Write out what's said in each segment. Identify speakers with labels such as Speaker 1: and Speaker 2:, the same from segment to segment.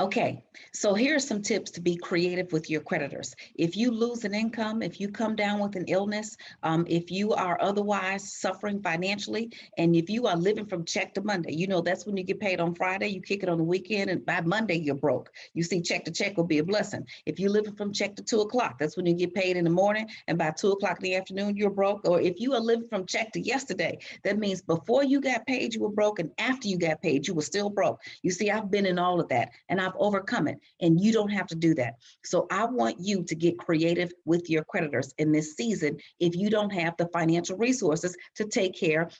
Speaker 1: Okay, so here are some tips to be creative with your creditors. If you lose an income, if you come down with an illness, if you are otherwise suffering financially, and if you are living from check to Monday, you know that's when you get paid on Friday, you kick it on the weekend, and by Monday you're broke. You see, check to check will be a blessing. If you're living from check to 2 o'clock, that's when you get paid in the morning, and by 2 o'clock in the afternoon you're broke. Or if you are living from check to yesterday, that means before you got paid you were broke, and after you got paid you were still broke. You see, I've been in all of that, and I've overcome it, and you don't have to do that. So I want you to get creative with your creditors in this season if you don't have the financial resources to take care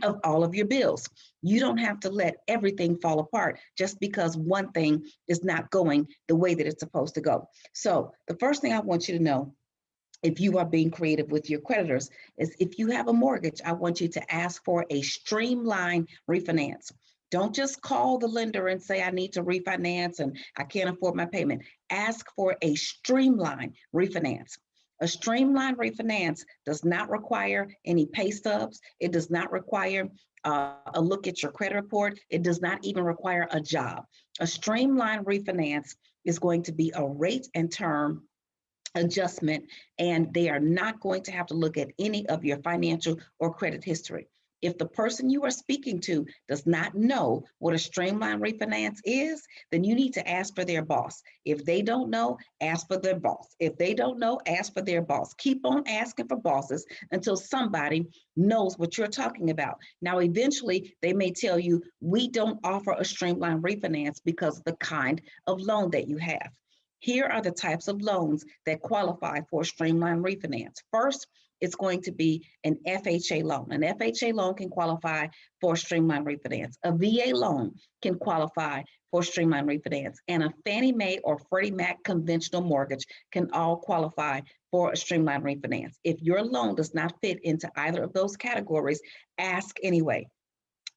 Speaker 1: of all of your bills. You don't have to let everything fall apart just because one thing is not going the way that it's supposed to go. So the first thing I want you to know, if you are being creative with your creditors, is if you have a mortgage, I want you to ask for a streamlined refinance. Don't just call the lender and say, I need to refinance and I can't afford my payment. Ask for a streamlined refinance. A streamlined refinance does not require any pay stubs. It does not require a look at your credit report. It does not even require a job. A streamlined refinance is going to be a rate and term adjustment, and they are not going to have to look at any of your financial or credit history. If the person you are speaking to does not know what a streamlined refinance is, then you need to ask for their boss. If they don't know, ask for their boss. If they don't know, ask for their boss. Keep on asking for bosses until somebody knows what you're talking about. Now, eventually, they may tell you, we don't offer a streamlined refinance because of the kind of loan that you have. Here are the types of loans that qualify for a streamlined refinance. First, it's going to be an FHA loan. An FHA loan can qualify for a streamlined refinance. A VA loan can qualify for a streamlined refinance. And a Fannie Mae or Freddie Mac conventional mortgage can all qualify for a streamlined refinance. If your loan does not fit into either of those categories, ask anyway.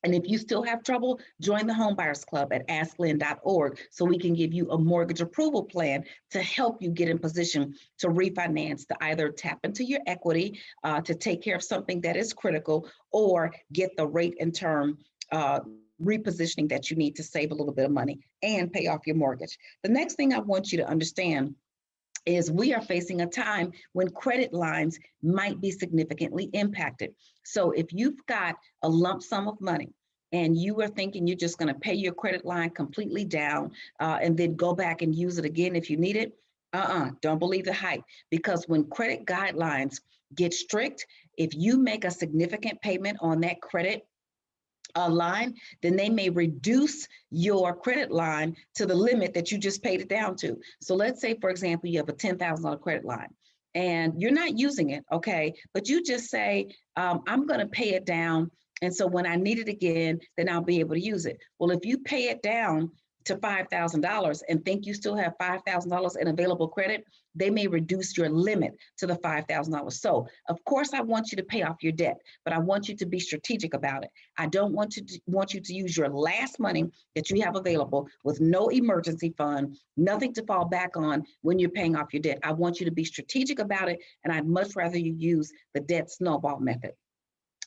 Speaker 1: And if you still have trouble, join the Homebuyers Club at asklyn.org so we can give you a mortgage approval plan to help you get in position to refinance, to either tap into your equity, to take care of something that is critical, or get the rate and term repositioning that you need to save a little bit of money and pay off your mortgage. The next thing I want you to understand is we are facing a time when credit lines might be significantly impacted. So if you've got a lump sum of money and you are thinking you're just going to pay your credit line completely down and then go back and use it again if you need it, don't believe the hype. Because when credit guidelines get strict, if you make a significant payment on that credit line, then they may reduce your credit line to the limit that you just paid it down to. So let's say, for example, you have a $10,000 credit line and you're not using it, okay, but you just say, I'm going to pay it down. And so when I need it again, then I'll be able to use it. Well, if you pay it down to $5,000 and think you still have $5,000 in available credit, they may reduce your limit to the $5,000. So of course I want you to pay off your debt, but I want you to be strategic about it. I don't want you to use your last money that you have available with no emergency fund, nothing to fall back on when you're paying off your debt. I want you to be strategic about it, and I'd much rather you use the debt snowball method.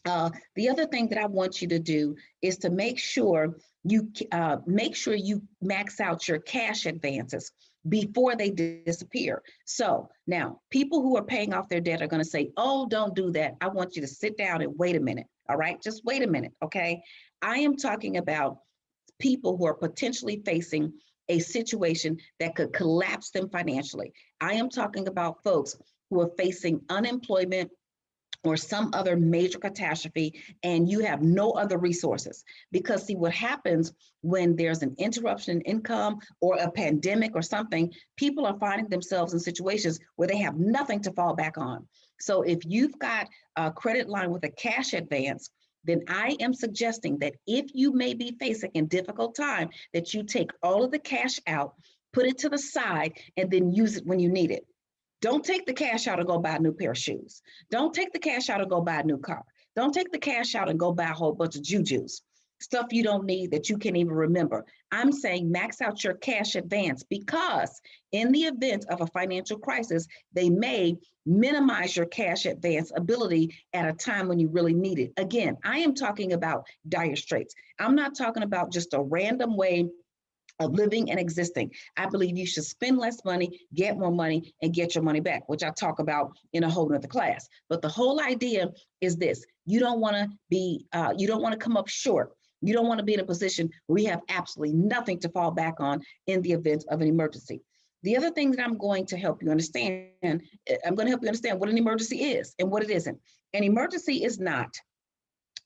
Speaker 1: The other thing that I want you to do is to make sure you max out your cash advances before they disappear. So now people who are paying off their debt are going to say, oh, don't do that. I want you to sit down and wait a minute. All right, just wait a minute. Okay. I am talking about people who are potentially facing a situation that could collapse them financially. I am talking about folks who are facing unemployment or some other major catastrophe, and you have no other resources. Because see, what happens when there's an interruption in income or a pandemic or something, people are finding themselves in situations where they have nothing to fall back on. So if you've got a credit line with a cash advance, then I am suggesting that if you may be facing a difficult time, that you take all of the cash out, put it to the side, and then use it when you need it. Don't take the cash out and go buy a new pair of shoes. Don't take the cash out and go buy a new car. Don't take the cash out and go buy a whole bunch of jujus, stuff you don't need that you can't even remember. I'm saying max out your cash advance, because in the event of a financial crisis, they may minimize your cash advance ability at a time when you really need it. Again, I am talking about dire straits. I'm not talking about just a random way of living and existing. I believe you should spend less money, get more money, and get your money back, which I talk about in a whole nother class. But the whole idea is this: you don't want to be, you don't want to come up short. You don't want to be in a position where we have absolutely nothing to fall back on in the event of an emergency. The other thing that I'm going to help you understand, I'm going to help you understand what an emergency is and what it isn't. An emergency is not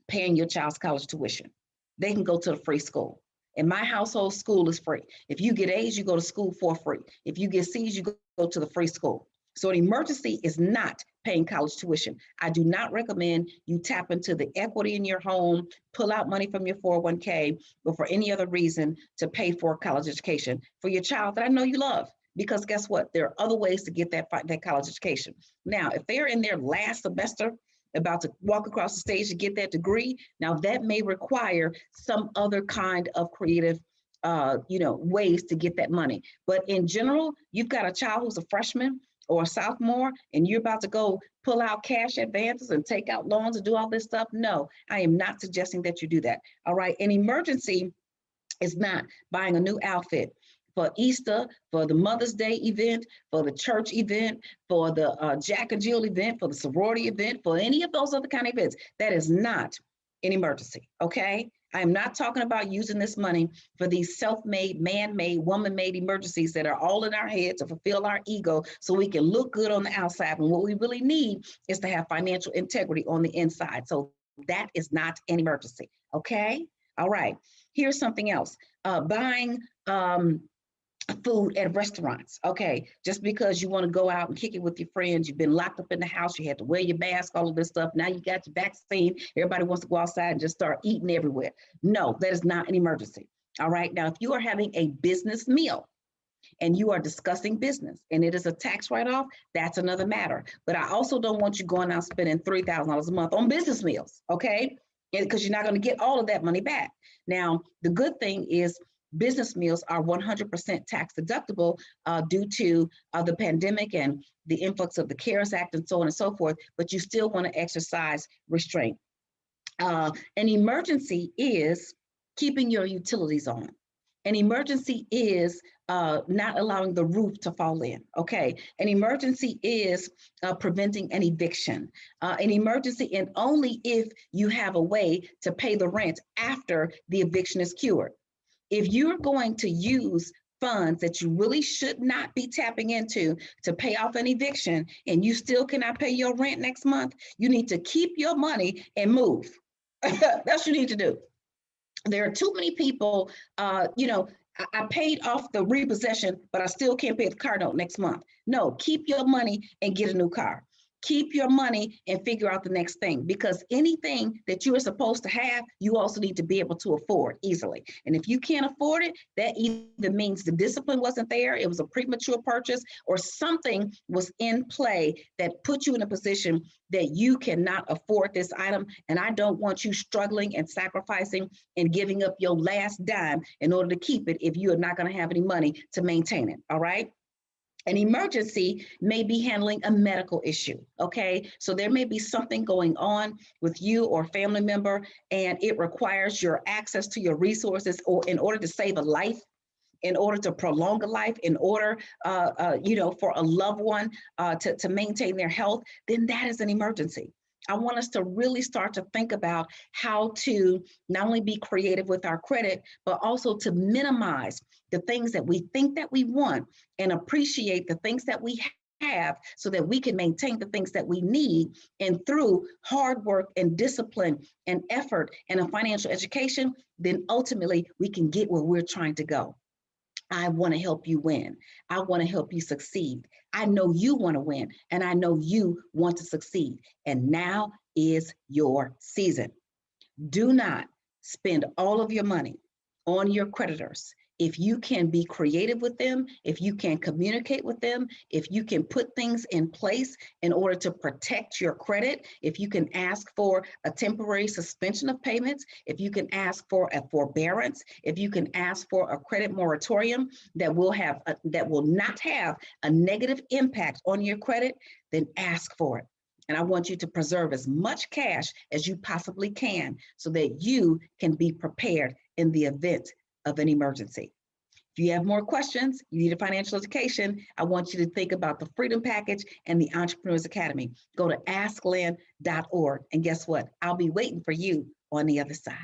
Speaker 1: paying your child's college tuition. They can go to the free school. In my household, school is free. If you get A's, you go to school for free. If you get C's, you go to the free school. So an emergency is not paying college tuition. I do not recommend you tap into the equity in your home, pull out money from your 401k, or for any other reason to pay for college education for your child that I know you love. Because guess what? There are other ways to get that college education. Now, if they're in their last semester, about to walk across the stage to get that degree, now that may require some other kind of creative ways to get that money. But in general, you've got a child who's a freshman or a sophomore and you're about to go pull out cash advances and take out loans and do all this stuff. No, I am not suggesting that you do that. All right. An emergency is not buying a new outfit for Easter, for the Mother's Day event, for the church event, for the Jack and Jill event, for the sorority event, for any of those other kind of events. That is not an emergency, okay? I am not talking about using this money for these self-made, man-made, woman-made emergencies that are all in our heads to fulfill our ego so we can look good on the outside. And what we really need is to have financial integrity on the inside. So that is not an emergency, okay? All right, here's something else. Buying food at restaurants. Okay, just because you want to go out and kick it with your friends, you've been locked up in the house, you had to wear your mask, all of this stuff. Now you got your vaccine. Everybody wants to go outside and just start eating everywhere. No, that is not an emergency. All right, now if you are having a business meal and you are discussing business and it is a tax write-off, that's another matter. But I also don't want you going out spending $3,000 a month on business meals, okay? Because you're not going to get all of that money back. Now, the good thing is business meals are 100% tax deductible due to the pandemic and the influx of the CARES Act and so on and so forth, but you still want to exercise restraint. An emergency is keeping your utilities on. An emergency is not allowing the roof to fall in, okay? An emergency is preventing an eviction. An emergency, and only if you have a way to pay the rent after the eviction is cured. If you're going to use funds that you really should not be tapping into to pay off an eviction and you still cannot pay your rent next month, you need to keep your money and move. That's what you need to do. There are too many people, I paid off the repossession, but I still can't pay the car note next month. No, keep your money and get a new car. Keep your money and figure out the next thing, because anything that you are supposed to have, you also need to be able to afford easily. And if you can't afford it, that either means the discipline wasn't there, it was a premature purchase, or something was in play that put you in a position that you cannot afford this item. And I don't want you struggling and sacrificing and giving up your last dime in order to keep it if you are not going to have any money to maintain it. All right. An emergency may be handling a medical issue, okay? So there may be something going on with you or a family member, and it requires your access to your resources, or in order to save a life, in order to prolong a life, in order, for a loved one to maintain their health, then that is an emergency. I want us to really start to think about how to not only be creative with our credit, but also to minimize the things that we think that we want and appreciate the things that we have so that we can maintain the things that we need. And through hard work and discipline and effort and a financial education, then ultimately we can get where we're trying to go. I want to help you win. I want to help you succeed. I know you want to win, and I know you want to succeed. And now is your season. Do not spend all of your money on your creditors. If you can be creative with them, if you can communicate with them, if you can put things in place in order to protect your credit, if you can ask for a temporary suspension of payments, if you can ask for a forbearance, if you can ask for a credit moratorium that will not have a negative impact on your credit, then ask for it. And I want you to preserve as much cash as you possibly can so that you can be prepared in the event of an emergency. If you have more questions, you need a financial education, I want you to think about the Freedom Package and the Entrepreneurs Academy. Go to asklynn.org. And guess what? I'll be waiting for you on the other side.